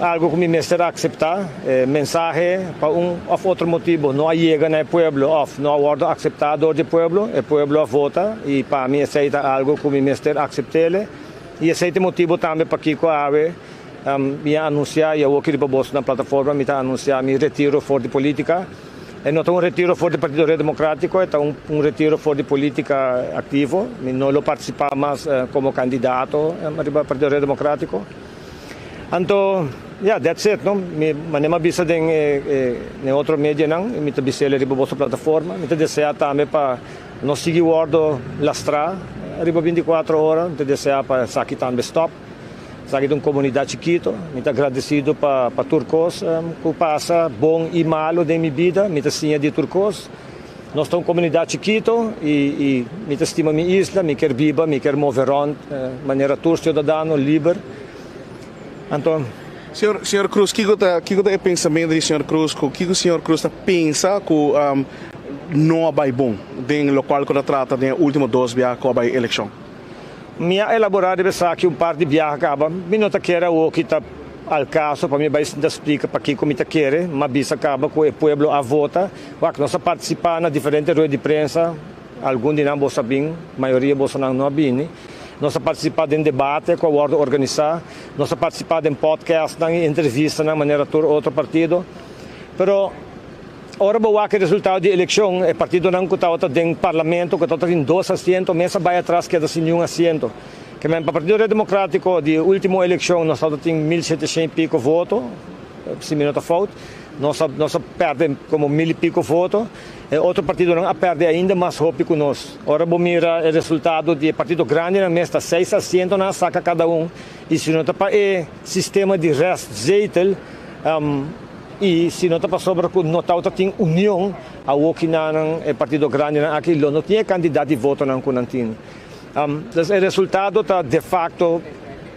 algo que me mestre aceitar, mensagem para ou outro motivo não chega no pueblo, ou não é acceptado do pueblo, o pueblo vota e para mim esse é algo que me mestre aceitar. E esse é o motivo também para que eu me anunciar, eu vou aqui na plataforma, me anunciar meu retiro fora de política. E não é um retiro fora do Partido Democrático, é um retiro fora de política ativo. Não vou participar mais como candidato para o Partido Democrático. Então, that's it. Não me avisa em outro mídia, não. Me avisa ele para a plataforma. Me deseja também para nós seguir o ordo lastrar. Arriba 24 horas, te deseja para aqui também stop. Aqui de uma comunidade chiquita, muito agradecido para Turcos, que passa bom e malo da minha vida, muito assim de Turcos. Nós somos uma comunidade chiquita e muito estima minha isla, me quer viva, me quer mover on, maneira turca cidadano, livre. Então, Senhor Cruz, que é o pensamento do Senhor Cruz? O que o Senhor Cruz pensa que não vai bom, no local que trata de último 2 viagens com a eleição? Minha elaborada é que par de viagens acaba, minuto que era o que está ao caso, para mim vai explicar para que como está quer, mas bisa acaba com o povo a vota, que nós participar na diferentes rodas de imprensa, alguns de nós sabem, a maioria não sabem, nós participar de debate com a ordem organizar, nós participar de podcast, de entrevista na maneira outro partido, pero Ora boa que resultado de eleição, o partido não estava dentro do parlamento, que estava em 2 assentos, mesa vai atrás queda sem nenhum assento. Que o Partido Democrático, de última eleição, nós estávamos em 1.700 e pico votos, se me não está falta. Nós perdemos como 1.000 e pico votos. Outro partido não perde ainda mais rápido que nós. Ora vamos mirar o resultado do partido grande, na mesa 6 assentos, na saca cada um. E se não está para o sistema de resto, zeitel, e se não está para sobre que não tem união, a o que o partido grande aqui não tinha candidato de voto não com nantin. O resultado está de facto,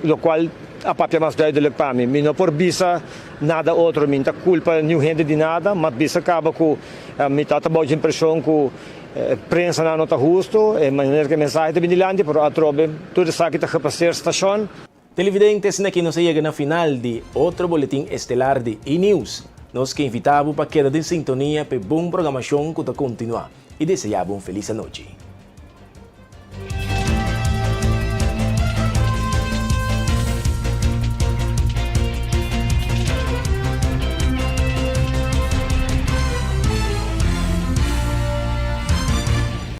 o qual a papel mais duidelijk para mim. Não por bisa nada outro, não está culpa nenhuma gente de nada, mas bisa acaba com me está a impressão que a prensa não está justo, a maneira que a mensagem está vinilante, por atrobe tudo isso que está a passar estação. Televidentes, na que nos llega na final de outro boletim estelar de E-News. Nós que invitamos para quedar em sintonia para boa programação que está continuar e desejamos feliz noite.